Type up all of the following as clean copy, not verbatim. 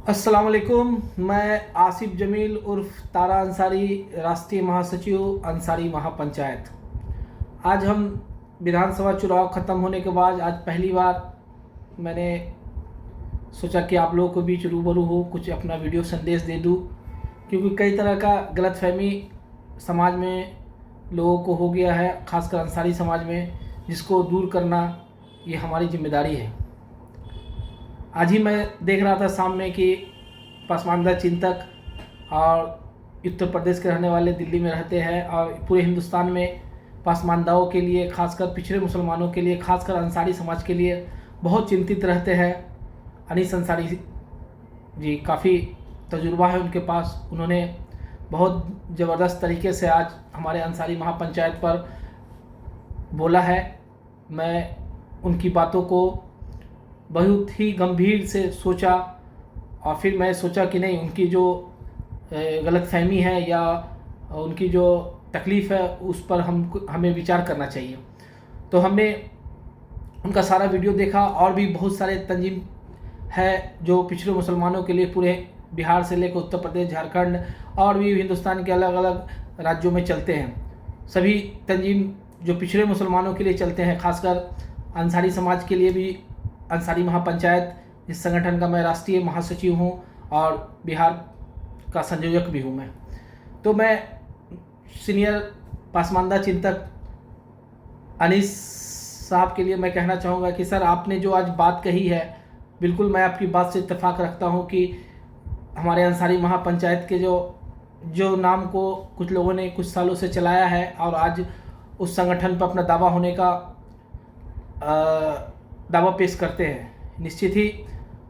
अस्सलाम वालेकुम। मैं आसिफ जमील उर्फ तारा अंसारी, राष्ट्रीय महासचिव अंसारी महापंचायत। आज हम विधानसभा चुनाव ख़त्म होने के बाद आज पहली बार मैंने सोचा कि आप लोगों के बीच रूबरू हो, कुछ अपना वीडियो संदेश दे दूं, क्योंकि कई तरह का गलतफहमी समाज में लोगों को हो गया है, खासकर अंसारी समाज में, जिसको दूर करना ये हमारी जिम्मेदारी है। आज ही मैं देख रहा था सामने कि पसमानदा चिंतक और उत्तर प्रदेश के रहने वाले दिल्ली में रहते हैं और पूरे हिंदुस्तान में पसमानदाओं के लिए, खासकर पिछड़े मुसलमानों के लिए, खासकर अंसारी समाज के लिए बहुत चिंतित रहते हैं। अनीस अंसारी जी, काफ़ी तजुर्बा है उनके पास। उन्होंने बहुत ज़बरदस्त तरीके से आज हमारे अंसारी महापंचायत पर बोला है। मैं उनकी बातों को बहुत ही गंभीर से सोचा और फिर मैं सोचा कि नहीं, उनकी जो गलतफहमी है या उनकी जो तकलीफ़ है उस पर हमें विचार करना चाहिए। तो हमने उनका सारा वीडियो देखा। और भी बहुत सारे तंजीम है जो पिछड़े मुसलमानों के लिए पूरे बिहार से लेकर उत्तर प्रदेश, झारखंड और भी हिंदुस्तान के अलग अलग राज्यों में चलते हैं। सभी तंजीम जो पिछड़े मुसलमानों के लिए चलते हैं, खासकर अंसारी समाज के लिए भी अंसारी महापंचायत, इस संगठन का मैं राष्ट्रीय महासचिव हूं और बिहार का संयोजक भी हूं मैं। तो मैं सीनियर पसमानदा चिंतक अनीस साहब के लिए मैं कहना चाहूँगा कि सर, आपने जो आज बात कही है, बिल्कुल मैं आपकी बात से इत्तेफाक रखता हूं कि हमारे अंसारी महापंचायत के जो नाम को कुछ लोगों ने कुछ सालों से चलाया है और आज उस संगठन पर अपना दावा होने का दावा पेश करते हैं, निश्चित ही,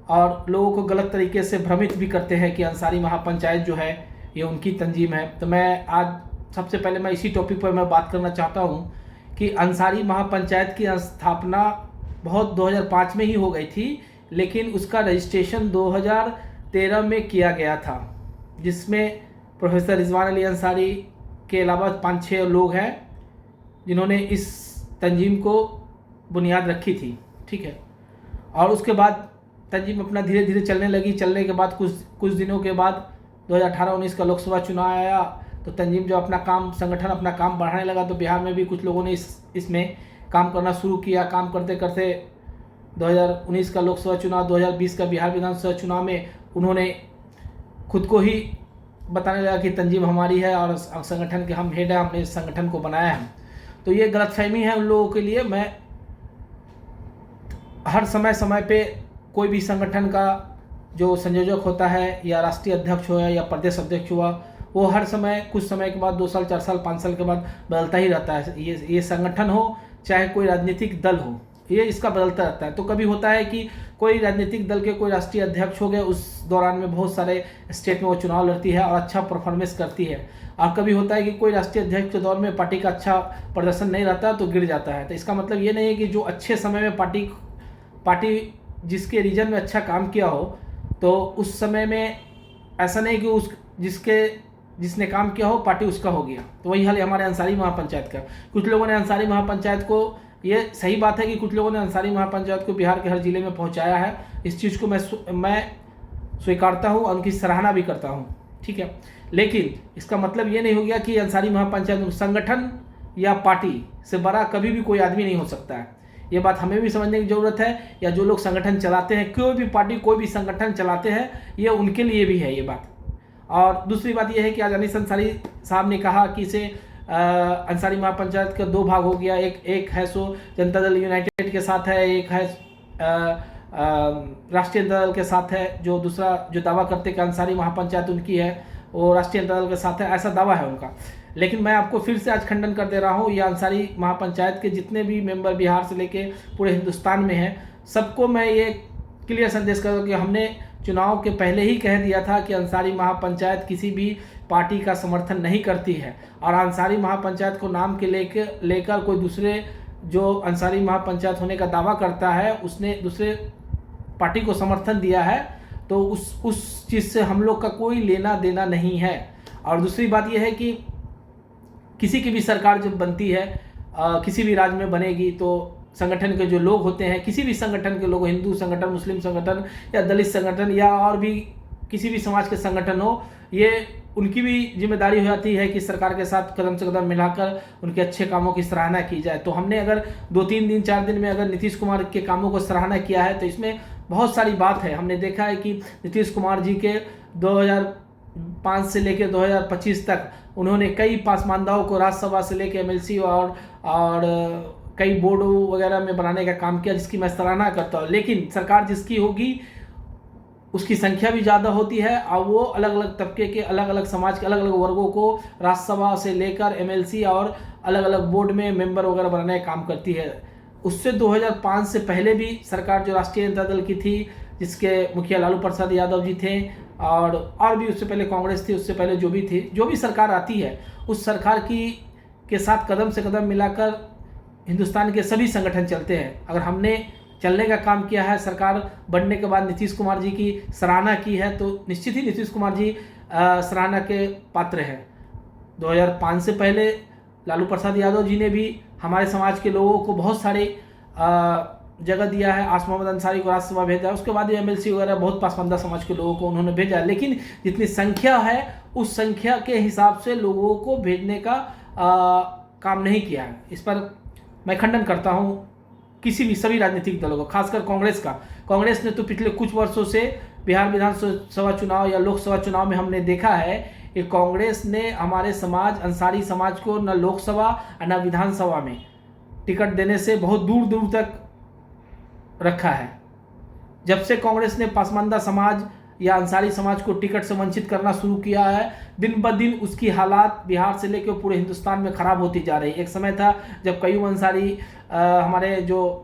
और लोगों को गलत तरीके से भ्रमित भी करते हैं कि अंसारी महापंचायत जो है ये उनकी तंजीम है। तो मैं आज सबसे पहले मैं इसी टॉपिक पर मैं बात करना चाहता हूँ कि अंसारी महापंचायत की स्थापना बहुत 2005 में ही हो गई थी, लेकिन उसका रजिस्ट्रेशन 2013 में किया गया था, जिसमें प्रोफेसर रिजवान अली अंसारी के अलावा 5-6 लोग हैं जिन्होंने इस तंजीम को बुनियाद रखी थी। ठीक है। और उसके बाद तंजीम अपना धीरे धीरे चलने लगी। चलने के बाद कुछ दिनों के बाद 2018-19 का लोकसभा चुनाव आया, तो तंजीम जो संगठन अपना काम बढ़ाने लगा, तो बिहार में भी कुछ लोगों ने इसमें काम करना शुरू किया। काम करते करते 2019 का लोकसभा चुनाव, 2020 का बिहार विधानसभा चुनाव में उन्होंने खुद को ही बताने लगा कि तंजीम हमारी है और संगठन के हम हेड हैं, हमने इस संगठन को बनाया है। तो ये गलतफहमी है उन लोगों के लिए। मैं हर समय पे कोई भी संगठन का जो संयोजक होता है या राष्ट्रीय अध्यक्ष हो या प्रदेश अध्यक्ष हुआ, वो हर समय कुछ समय के बाद 2 साल, 4 साल, 5 साल के बाद बदलता ही रहता है। ये संगठन हो चाहे कोई राजनीतिक दल हो, ये इसका बदलता रहता है। तो कभी होता है कि कोई राजनीतिक दल के कोई राष्ट्रीय अध्यक्ष हो गए, उस दौरान में बहुत सारे स्टेट में वो चुनाव लड़ती है और अच्छा परफॉर्मेंस करती है। और कभी होता है कि कोई राष्ट्रीय अध्यक्ष के दौर में पार्टी का अच्छा प्रदर्शन नहीं रहता तो गिर जाता है। तो इसका मतलब ये नहीं है कि जो अच्छे समय में पार्टी जिसके रीजन में अच्छा काम किया हो, तो उस समय में ऐसा नहीं कि जिसने काम किया हो पार्टी उसका हो गया। तो वही हाल है हमारे अंसारी महापंचायत का। कुछ लोगों ने अंसारी महापंचायत को, ये सही बात है कि कुछ लोगों ने अंसारी महापंचायत को बिहार के हर जिले में पहुंचाया है। इस चीज़ को मैं स्वीकारता हूं और उनकी सराहना भी करता हूं। ठीक है। लेकिन इसका मतलब ये नहीं हो गया कि अंसारी महापंचायत संगठन या पार्टी से बड़ा कभी भी कोई आदमी नहीं हो सकता है। ये बात हमें भी समझने की ज़रूरत है। या जो लोग संगठन चलाते हैं, कोई भी पार्टी, कोई भी संगठन चलाते हैं, ये उनके लिए भी है ये बात। और दूसरी बात ये है कि आज अनीस अंसारी साहब ने कहा कि इसे अंसारी महापंचायत का 2 भाग हो गया। एक है सो जनता दल यूनाइटेड के साथ है, एक है राष्ट्रीय जनता दल के साथ है। जो दूसरा जो दावा करते कि अंसारी महापंचायत उनकी है, वो राष्ट्रीय जनता दल के साथ है, ऐसा दावा है उनका। लेकिन मैं आपको फिर से आज खंडन कर दे रहा हूँ, ये अंसारी महापंचायत के जितने भी मेंबर बिहार से लेके पूरे हिंदुस्तान में हैं, सबको मैं ये क्लियर संदेश कर दूँ कि हमने चुनाव के पहले ही कह दिया था कि अंसारी महापंचायत किसी भी पार्टी का समर्थन नहीं करती है। और अंसारी महापंचायत को नाम के लेकर कोई दूसरे जो अंसारी महापंचायत होने का दावा करता है, उसने दूसरे पार्टी को समर्थन दिया है, तो उस चीज़ से हम लोग का कोई लेना देना नहीं है। और दूसरी बात यह है कि किसी की भी सरकार जब बनती है, किसी भी राज्य में बनेगी, तो संगठन के जो लोग होते हैं, किसी भी संगठन के लोग, हिंदू संगठन, मुस्लिम संगठन या दलित संगठन या और भी किसी भी समाज के संगठन हो, ये उनकी भी जिम्मेदारी हो जाती है कि सरकार के साथ कदम से कदम मिलाकर उनके अच्छे कामों की सराहना की जाए। तो हमने अगर 2-3 दिन 4 दिन में अगर नीतीश कुमार के कामों को सराहना किया है तो इसमें बहुत सारी बात है। हमने देखा है कि नीतीश कुमार जी के 2005 से लेकर 2025 तक उन्होंने कई पासमानदाओं को राज्यसभा से लेकर एमएलसी और कई बोर्ड वगैरह में बनाने का काम किया, जिसकी मैं सराहना करता हूँ। लेकिन सरकार जिसकी होगी उसकी संख्या भी ज़्यादा होती है और वो अलग अलग तबके के, अलग अलग समाज के अलग अलग वर्गों को राज्यसभा से लेकर एमएलसी और अलग अलग बोर्ड में मेंबर वगैरह बनाने का काम करती है। उससे 2005 से पहले भी सरकार जो राष्ट्रीय जनता दल की थी, जिसके मुखिया लालू प्रसाद यादव जी थे, और भी उससे पहले कांग्रेस थी, उससे पहले जो भी थी, जो भी सरकार आती है उस सरकार के साथ कदम से कदम मिलाकर हिंदुस्तान के सभी संगठन चलते हैं। अगर हमने चलने का काम किया है, सरकार बनने के बाद नीतीश कुमार जी की सराहना की है, तो निश्चित ही नीतीश कुमार जी सराहना के पात्र हैं। 2005 से पहले लालू प्रसाद यादव जी ने भी हमारे समाज के लोगों को बहुत सारे जगह दिया है। आसिफ मोहम्मद अंसारी को राज्यसभा भेजा, उसके बाद एमएलसी वगैरह बहुत पासमानदा समाज के लोगों को उन्होंने भेजा। लेकिन जितनी संख्या है उस संख्या के हिसाब से लोगों को भेजने का काम नहीं किया है। इस पर मैं खंडन करता हूँ किसी भी सभी राजनीतिक दलों को, खासकर कांग्रेस का। कांग्रेस ने तो पिछले कुछ वर्षों से बिहार विधानसभा चुनाव या लोकसभा चुनाव में हमने देखा है कि कांग्रेस ने हमारे समाज अंसारी समाज को न लोकसभा न विधानसभा में टिकट देने से बहुत दूर दूर तक रखा है। जब से कांग्रेस ने पासमानदा समाज या अंसारी समाज को टिकट से वंचित करना शुरू किया है, दिन ब दिन उसकी हालात बिहार से लेकर पूरे हिंदुस्तान में ख़राब होती जा रही है। एक समय था जब कयूम अंसारी हमारे जो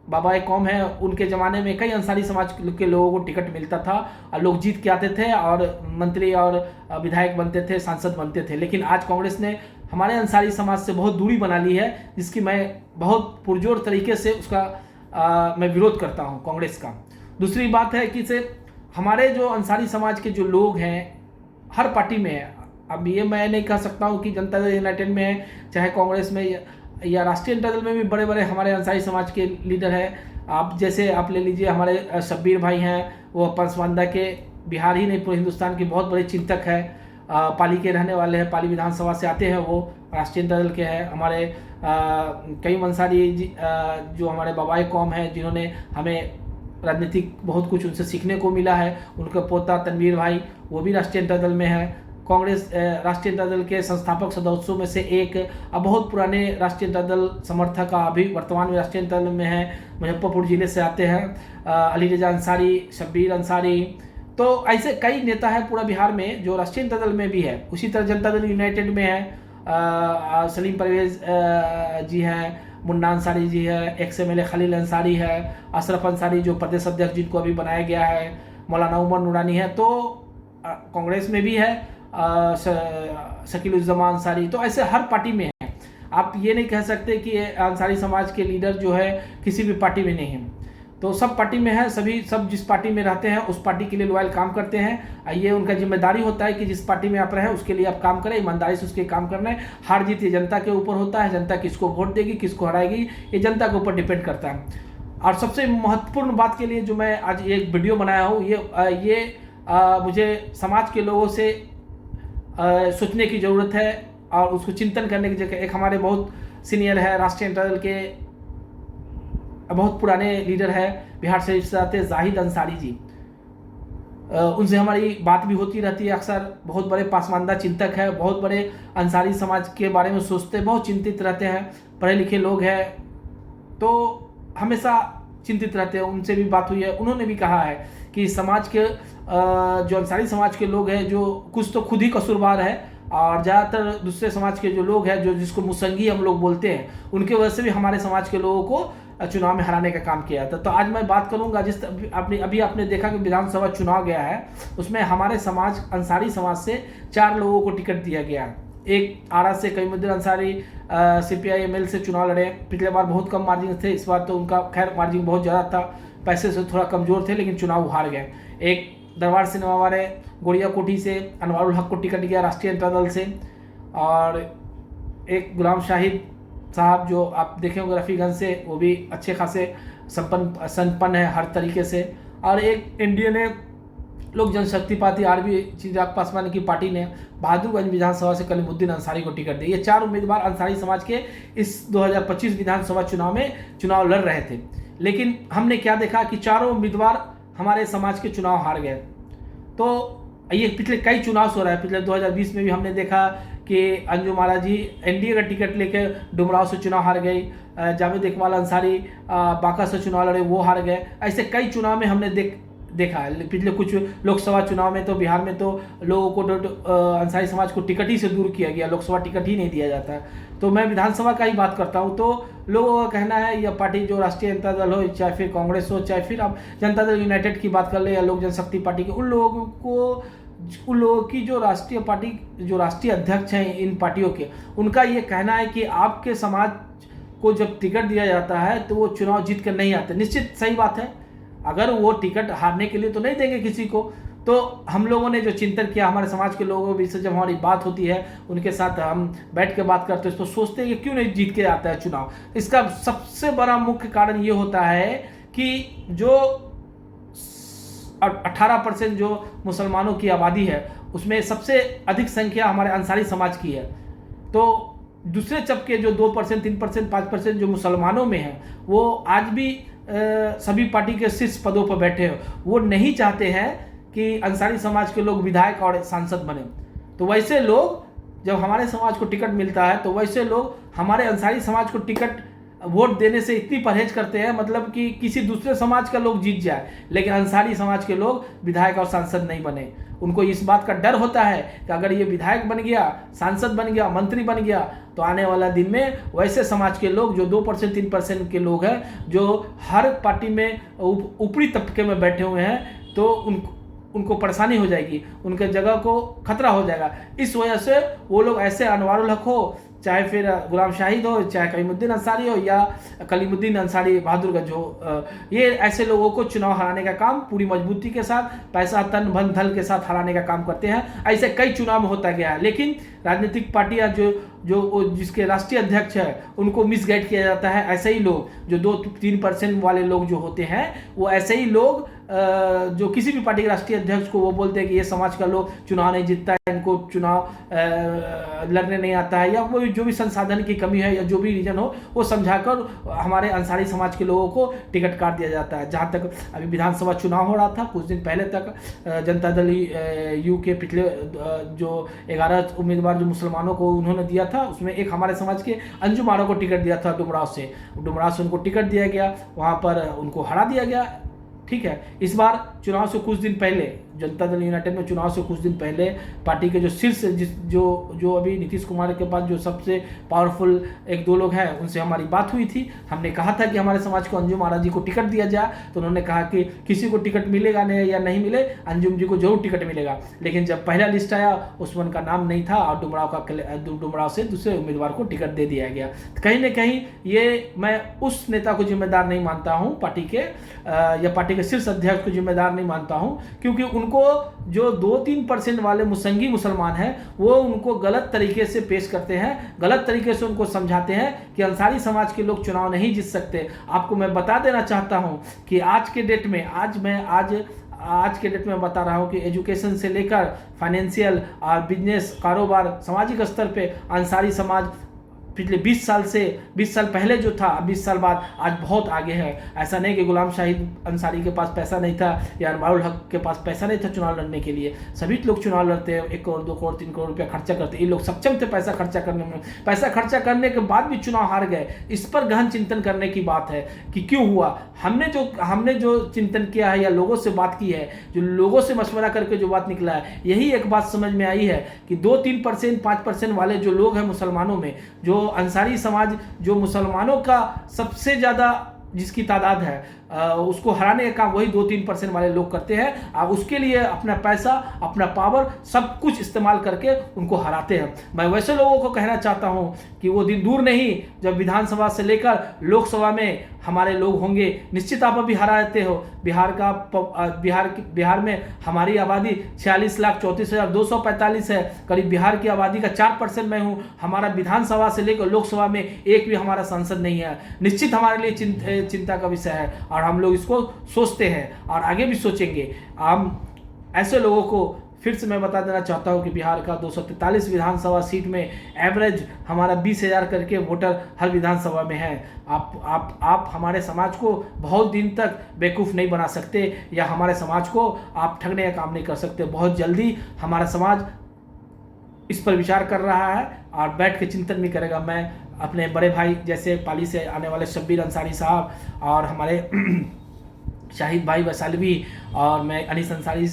बाबाए कौम है उनके ज़माने में कई अंसारी समाज के लोगों को टिकट मिलता था और लोग जीत के आते थे और मंत्री और विधायक बनते थे, सांसद बनते थे। लेकिन आज कांग्रेस ने हमारे अंसारी समाज से बहुत दूरी बना ली है, जिसकी मैं बहुत पुरजोर तरीके से उसका मैं विरोध करता हूँ कांग्रेस का। दूसरी बात है कि से हमारे जो अंसारी समाज के जो लोग हैं हर पार्टी में है। अब ये मैं नहीं कह सकता हूँ कि जनता दल यूनाइटेड में है, चाहे कांग्रेस में या राष्ट्रीय जनता दल में भी बड़े बड़े हमारे अंसारी समाज के लीडर हैं। आप जैसे आप ले लीजिए हमारे शब्बीर भाई हैं, वो पासमानदा के बिहार ही नहीं पूरे हिंदुस्तान के बहुत बड़े चिंतक हैं, पाली के रहने वाले हैं, पाली विधानसभा से आते हैं, वो राष्ट्रीय जनता दल के हैं। हमारे कई अंसारी जो हमारे बाबाए कौम हैं जिन्होंने हमें राजनीतिक बहुत कुछ उनसे सीखने को मिला है, उनका पोता तनवीर भाई वो भी राष्ट्रीय जनता दल में है। कांग्रेस राष्ट्रीय जनता दल के संस्थापक सदस्यों में से एक, अब बहुत पुराने राष्ट्रीय जनता दल समर्थक अभी वर्तमान में राष्ट्रीय जनता दल में है, मुजफ्फरपुर जिले से आते हैं, अली रजा अंसारी, शब्बीर अंसारी। तो ऐसे कई नेता हैं पूरा बिहार में जो राष्ट्रीय जनता दल में भी है। उसी तरह जनता दल यूनाइटेड में है, सलीम परवेज जी हैं, मुन्ना अंसारी जी है, एक्स एमएलए खलील अंसारी है, अशरफ अंसारी जो प्रदेश अध्यक्ष जिनको अभी बनाया गया है, मौलाना उमर नूरानी है। तो कांग्रेस में भी है शकीलुज्जमा अंसारी। तो ऐसे हर पार्टी में है। आप ये नहीं कह सकते कि अंसारी समाज के लीडर जो है किसी भी पार्टी में नहीं है। तो सब पार्टी में है, सब जिस पार्टी में रहते हैं उस पार्टी के लिए लॉयल काम करते हैं। ये उनका जिम्मेदारी होता है कि जिस पार्टी में आप रहें उसके लिए आप काम करें, ईमानदारी से उसके काम करना है। हार जीत ये जनता के ऊपर होता है, जनता किसको वोट देगी, किसको हराएगी, ये जनता के ऊपर डिपेंड करता है। और सबसे महत्वपूर्ण बात के लिए जो मैं आज एक वीडियो बनाया हूँ, ये मुझे समाज के लोगों से सोचने की ज़रूरत है और उसको चिंतन करने की जगह। एक हमारे बहुत सीनियर है राष्ट्रीय जनता दल के, बहुत पुराने लीडर है, बिहार शरीफ से आते जाहिद अंसारी जी, उनसे हमारी बात भी होती रहती है अक्सर। बहुत बड़े पासमानदा चिंतक है, बहुत बड़े अंसारी समाज के बारे में सोचते, बहुत चिंतित रहते हैं, पढ़े लिखे लोग हैं, तो हमेशा चिंतित रहते हैं। उनसे भी बात हुई है, उन्होंने भी कहा है कि समाज के जो अंसारी समाज के लोग हैं, जो कुछ तो खुद ही कसूरवार है और ज़्यादातर दूसरे समाज के जो लोग हैं, जो जिसको मुसंगी हम लोग बोलते हैं, उनके वजह से भी हमारे समाज के लोगों को चुनाव में हराने का काम किया था। तो आज मैं बात करूंगा जिस अभी आपने देखा कि विधानसभा चुनाव गया है, उसमें हमारे समाज अंसारी समाज से 4 लोगों को टिकट दिया गया है। एक आरा से कईमुद्दीन अंसारी CPI-ML से चुनाव लड़े, पिछले बार बहुत कम मार्जिन थे, इस बार तो उनका खैर मार्जिन बहुत ज़्यादा था, पैसे से थोड़ा कमज़ोर थे लेकिन चुनाव हार गए। एक दरबार सिनेमा वाले गोड़िया कोठी से अनवारुल हक को टिकट दिया राष्ट्रीय जनता दल से, और एक गुलाम शाहिद साहब जो आप देखे होंगे रफ़ीगंज से, वो भी अच्छे खासे संपन्न है हर तरीके से, और एक एनडीए ने लोक जनशक्ति पार्टी आरबी चिराग पासवान की पार्टी ने बहादुरगंज विधानसभा से कलीमुद्दीन अंसारी को टिकट दी। ये 4 उम्मीदवार अंसारी समाज के इस 2025 विधानसभा चुनाव में चुनाव लड़ रहे थे, लेकिन हमने क्या देखा कि चारों उम्मीदवार हमारे समाज के चुनाव हार गए। तो ये पिछले कई चुनाव से हो रहा है। पिछले 2020 में भी हमने देखा कि अंजुम आरा जी एनडीए का टिकट लेकर डुमराव से चुनाव हार गई, जावेद इकबाल अंसारी बांका से चुनाव लड़े, वो हार गए। ऐसे कई चुनाव में हमने देखा है। पिछले कुछ लोकसभा चुनाव में तो बिहार में तो लोगों को अंसारी समाज को टिकट ही से दूर किया गया, लोकसभा टिकट ही नहीं दिया जाता। तो मैं विधानसभा का ही बात करता हूँ। तो लोगों का कहना है यह पार्टी जो राष्ट्रीय जनता दल हो, चाहे फिर कांग्रेस हो, चाहे फिर अब जनता दल यूनाइटेड की बात कर ले या लोक जनशक्ति पार्टी के, उन लोगों की जो राष्ट्रीय पार्टी, जो राष्ट्रीय अध्यक्ष हैं इन पार्टियों के, उनका ये कहना है कि आपके समाज को जब टिकट दिया जाता है तो वो चुनाव जीत कर नहीं आते। निश्चित सही बात है, अगर वो टिकट हारने के लिए तो नहीं देंगे किसी को। तो हम लोगों ने जो चिंतन किया, हमारे समाज के लोगों के बीच से जब हमारी बात होती है, उनके साथ हम बैठ के बात करते हैं, तो सोचते हैं कि क्यों नहीं जीत के आता है चुनाव। इसका सबसे बड़ा मुख्य कारण ये होता है कि जो 18% जो मुसलमानों की आबादी है, उसमें सबसे अधिक संख्या हमारे अंसारी समाज की है। तो दूसरे चबके जो 2%, 3%, 5% जो मुसलमानों में है, वो आज भी सभी पार्टी के शीर्ष पदों पर बैठे हैं। वो नहीं चाहते हैं कि अंसारी समाज के लोग विधायक और सांसद बने। तो वैसे लोग जब हमारे समाज को टिकट मिलता है, तो वैसे लोग हमारे अंसारी समाज को टिकट वोट देने से इतनी परहेज करते हैं, मतलब कि किसी दूसरे समाज का लोग जीत जाए, लेकिन अंसारी समाज के लोग विधायक और सांसद नहीं बने। उनको इस बात का डर होता है कि अगर ये विधायक बन गया, सांसद बन गया, मंत्री बन गया, तो आने वाला दिन में वैसे समाज के लोग जो 2%, 3% के लोग हैं, जो हर पार्टी में ऊपरी तबके में बैठे हुए हैं, तो उनको परेशानी हो जाएगी, उनके जगह को खतरा हो जाएगा। इस वजह से वो लोग ऐसे अनवारुल हक हो, चाहे फिर गुलाम शाहिद हो, चाहे कलीमुद्दीन अंसारी हो या कलीमुद्दीन अंसारी बहादुरगंज हो, ये ऐसे लोगों को चुनाव हराने का काम पूरी मजबूती के साथ, पैसा तन धन धल के साथ हराने का काम करते हैं। ऐसे कई चुनाव में होता गया है। लेकिन राजनीतिक पार्टियां जो जिसके राष्ट्रीय अध्यक्ष है, उनको मिसगाइड किया जाता है। ऐसे ही लोग जो 2-3% वाले लोग जो होते हैं, वो ऐसे ही लोग जो किसी भी पार्टी के राष्ट्रीय अध्यक्ष को वो बोलते हैं कि ये समाज का लोग चुनाव नहीं जीतता है, इनको चुनाव लड़ने नहीं आता है, या वो जो भी संसाधन की कमी है या जो भी रीजन हो, वो समझाकर हमारे अंसारी समाज के लोगों को टिकट काट दिया जाता है। जहाँ तक अभी विधानसभा चुनाव हो रहा था, कुछ दिन पहले तक जनता दल यू के पिछले जो 11 उम्मीदवार जो मुसलमानों को उन्होंने दिया था, उसमें एक हमारे समाज के अंजुम आरा को टिकट दिया था डुमराव से उनको टिकट दिया गया, वहाँ पर उनको हरा दिया गया। ठीक है, इस बार चुनाव से कुछ दिन पहले, जनता दल यूनाइटेड में चुनाव से कुछ दिन पहले पार्टी के जो शीर्ष जो अभी नीतीश कुमार के पास जो सबसे पावरफुल 1-2 लोग हैं, उनसे हमारी बात हुई थी। हमने कहा था कि हमारे समाज को अंजुम आरा जी को टिकट दिया जाए, तो उन्होंने कहा कि किसी को टिकट मिलेगा नहीं या नहीं मिले, अंजुम जी को जरूर टिकट मिलेगा। लेकिन जब पहला लिस्ट आया, उसमें उनका नाम नहीं था और डुमराव से दूसरे उम्मीदवार को टिकट दे दिया गया। कहीं ना कहीं ये मैं उस नेता को जिम्मेदार नहीं मानता हूँ, पार्टी के या पार्टी के शीर्ष अध्यक्ष को जिम्मेदार नहीं मानता हूँ, क्योंकि उनको जो 2-3% वाले मुसंगी मुसलमान हैं, वो उनको गलत तरीके से पेश करते हैं, गलत तरीके से उनको समझाते हैं कि अंसारी समाज के लोग चुनाव नहीं जीत सकते। आपको मैं बता देना चाहता हूँ कि आज के डेट में मैं बता रहा हूँ कि एजुकेशन से लेकर फाइनेंशियल और बिजनेस, कारोबार, सामाजिक स्तर पे अंसारी समाज पिछले 20 साल पहले जो था, 20 साल बाद आज बहुत आगे है। ऐसा नहीं कि गुलाम शाहिद अंसारी के पास पैसा नहीं था या अनवारुल हक के पास पैसा नहीं था चुनाव लड़ने के लिए। सभी लोग चुनाव लड़ते हैं, 1 करोड़, 2 करोड़, 3 करोड़ रुपया खर्चा करते हैं। ये लोग सक्षम थे पैसा खर्चा करने में, पैसा खर्चा करने के बाद भी चुनाव हार गए। इस पर गहन चिंतन करने की बात है कि क्यों हुआ। हमने जो चिंतन किया है या लोगों से बात की है, जो लोगों से मशवरा करके जो बात निकला है, यही एक बात समझ में आई है कि 2-3%, 5% वाले जो लोग हैं मुसलमानों में, जो अंसारी समाज जो मुसलमानों का सबसे ज़्यादा जिसकी तादाद है, उसको हराने का काम वही 2-3% वाले लोग करते हैं। और उसके लिए अपना पैसा, अपना पावर, सब कुछ इस्तेमाल करके उनको हराते हैं। मैं वैसे लोगों को कहना चाहता हूं कि वो दिन दूर नहीं जब विधानसभा से लेकर लोकसभा में हमारे लोग होंगे। निश्चित आप अभी हराते हो। बिहार में हमारी आबादी 46,34,245 है। करीब बिहार की आबादी का 4% मैं हूँ। हमारा विधानसभा से लेकर लोकसभा में एक भी हमारा सांसद नहीं है। निश्चित हमारे लिए चिंता का विषय है और हम लोग इसको सोचते हैं और आगे भी सोचेंगे। हम ऐसे लोगों को फिर से मैं बता देना चाहता हूं कि बिहार का 243 विधानसभा सीट में एवरेज हमारा 20,000 करके वोटर हर विधानसभा में है। आप हमारे समाज को बहुत दिन तक बेवकूफ़ नहीं बना सकते या हमारे समाज को आप ठगने का काम नहीं कर सकते। बहुत जल्दी हमारा समाज इस पर विचार कर रहा है और बैठ के चिंतन भी करेगा। मैं अपने बड़े भाई जैसे पाली से आने वाले शब्बीर अंसारी साहब और हमारे शाहिद भाई वैशालवी और मैं अनीस अंसारी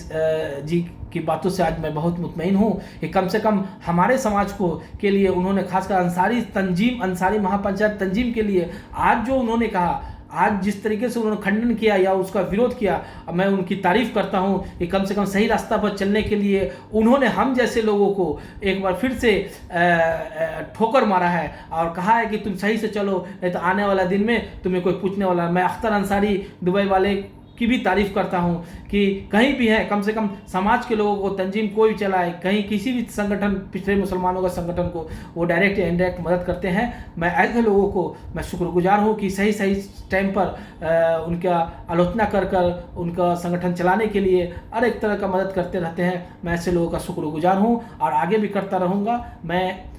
जी की बातों से आज मैं बहुत मुतमईन हूँ कि कम से कम हमारे समाज को के लिए उन्होंने खासकर अंसारी तंजीम, अंसारी महापंचायत तंजीम के लिए आज जो उन्होंने कहा, आज जिस तरीके से उन्होंने खंडन किया या उसका विरोध किया, मैं उनकी तारीफ़ करता हूं कि कम से कम सही रास्ता पर चलने के लिए उन्होंने हम जैसे लोगों को एक बार फिर से ठोकर मारा है और कहा है कि तुम सही से चलो, नहीं तो आने वाला दिन में तुम्हें कोई पूछने वाला। मैं अख्तर अंसारी दुबई वाले की भी तारीफ़ करता हूं कि कहीं भी है कम से कम समाज के लोगों को तंजीम कोई चलाए, कहीं किसी भी संगठन, पिछड़े मुसलमानों का संगठन को वो डायरेक्ट या इनडायरेक्ट मदद करते हैं। मैं ऐसे लोगों को मैं शुक्रगुजार हूं कि सही सही टाइम पर उनका आलोचना कर कर उनका संगठन चलाने के लिए हर एक तरह का मदद करते रहते हैं। मैं ऐसे लोगों का शुक्रगुजार हूँ और आगे भी करता रहूँगा। मैं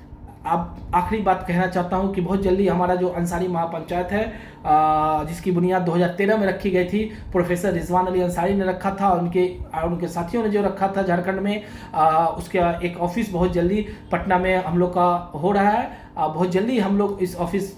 अब आखिरी बात कहना चाहता हूं कि बहुत जल्दी हमारा जो अंसारी महापंचायत है जिसकी बुनियाद 2013 में रखी गई थी, प्रोफेसर रिजवान अली अंसारी ने रखा था, उनके साथियों ने जो रखा था झारखंड में, उसका एक ऑफिस बहुत जल्दी पटना में हम लोग का हो रहा है। बहुत जल्दी हम लोग इस ऑफिस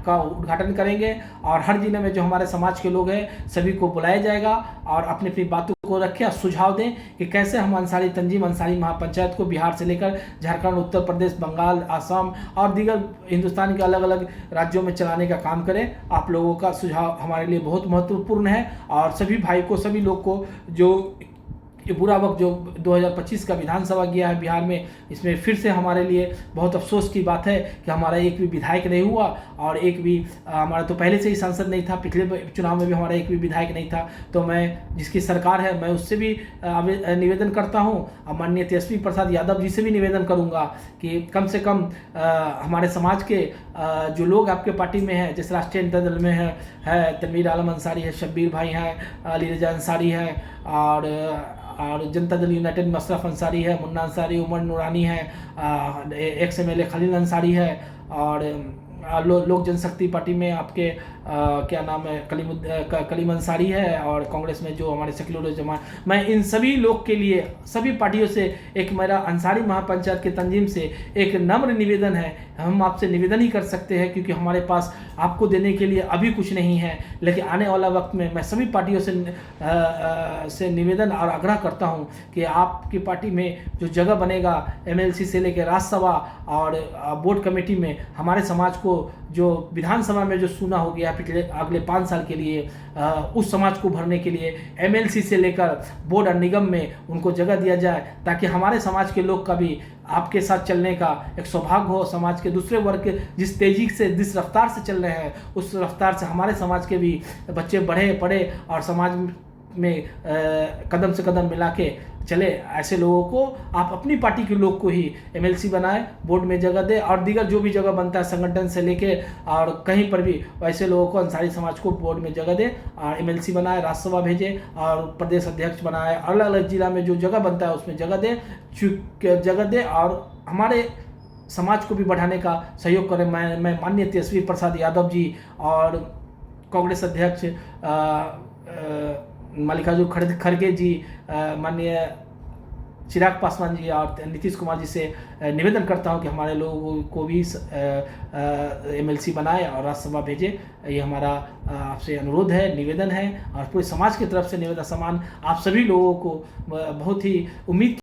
का उद्घाटन करेंगे और हर जिले में जो हमारे समाज के लोग हैं सभी को बुलाया जाएगा और अपनी अपनी बातों को रखें और सुझाव दें कि कैसे हम अंसारी तंजीम, अंसारी महापंचायत को बिहार से लेकर झारखंड, उत्तर प्रदेश, बंगाल, असम और दीगर हिंदुस्तान के अलग अलग राज्यों में चलाने का काम करें। आप लोगों का सुझाव हमारे लिए बहुत महत्वपूर्ण है और सभी भाई को, सभी लोग को जो ये बुरा वक्त जो 2025 का विधानसभा गया है बिहार में, इसमें फिर से हमारे लिए बहुत अफसोस की बात है कि हमारा एक भी विधायक नहीं हुआ और एक भी हमारा तो पहले से ही सांसद नहीं था, पिछले चुनाव में भी हमारा एक भी विधायक नहीं था। तो मैं जिसकी सरकार है मैं उससे भी निवेदन करता हूं और माननीय तेजस्वी प्रसाद यादव जी से भी निवेदन करूंगा कि कम से कम हमारे समाज के जो लोग आपके पार्टी में हैं, जैसे राष्ट्रीय जनता दल में है तनवीर आलम अंसारी है, शब्बीर भाई हैं, अली रजा अंसारी है और जनता दल यूनाइटेड में अशरफ अंसारी है, मुन्ना अंसारी, उमर नूरानी है, एक्स MLA खलील अंसारी है और लोक जनशक्ति पार्टी में आपके क्या नाम है कलीम अंसारी है और कांग्रेस में जो हमारे सेक्युलर जमा। मैं इन सभी लोग के लिए, सभी पार्टियों से एक मेरा अंसारी महापंचायत के तंजीम से एक नम्र निवेदन है। हम आपसे निवेदन ही कर सकते हैं क्योंकि हमारे पास आपको देने के लिए अभी कुछ नहीं है, लेकिन आने वाला वक्त में मैं सभी पार्टियों से निवेदन और आग्रह करता हूं कि आपकी पार्टी में जो जगह बनेगा MLC से लेकर राज्यसभा और बोर्ड कमेटी में, हमारे समाज को जो विधानसभा में जो सुना हो गया पिछले अगले 5 साल के लिए, उस समाज को भरने के लिए MLC से लेकर बोर्ड और निगम में उनको जगह दिया जाए ताकि हमारे समाज के लोग का भी आपके साथ चलने का एक सौभाग्य हो। समाज के दूसरे वर्ग जिस तेजी से, जिस रफ्तार से चल रहे हैं, उस रफ्तार से हमारे समाज के भी बच्चे बढ़े पढ़े और समाज में कदम से कदम मिला के चले। ऐसे लोगों को आप अपनी पार्टी के लोग को ही MLC बनाए, बोर्ड में जगह दे और दीगर जो भी जगह बनता है संगठन से लेके और कहीं पर भी वैसे लोगों को अंसारी समाज को बोर्ड में जगह दे और MLC बनाए, राज्यसभा भेजे और प्रदेश अध्यक्ष बनाए, अलग अलग जिला में जो जगह बनता है उसमें जगह दे और हमारे समाज को भी बढ़ाने का सहयोग करें। मैं माननीय तेजस्वी प्रसाद यादव जी और कांग्रेस अध्यक्ष मल्लिकार्जुन खड़गे जी, माननीय चिराग पासवान जी और नीतीश कुमार जी से निवेदन करता हूं कि हमारे लोगों को भी MLC बनाए और राज्यसभा भेजे। ये हमारा आपसे अनुरोध है, निवेदन है और पूरे समाज की तरफ से निवेदन। समान आप सभी लोगों को बहुत ही उम्मीद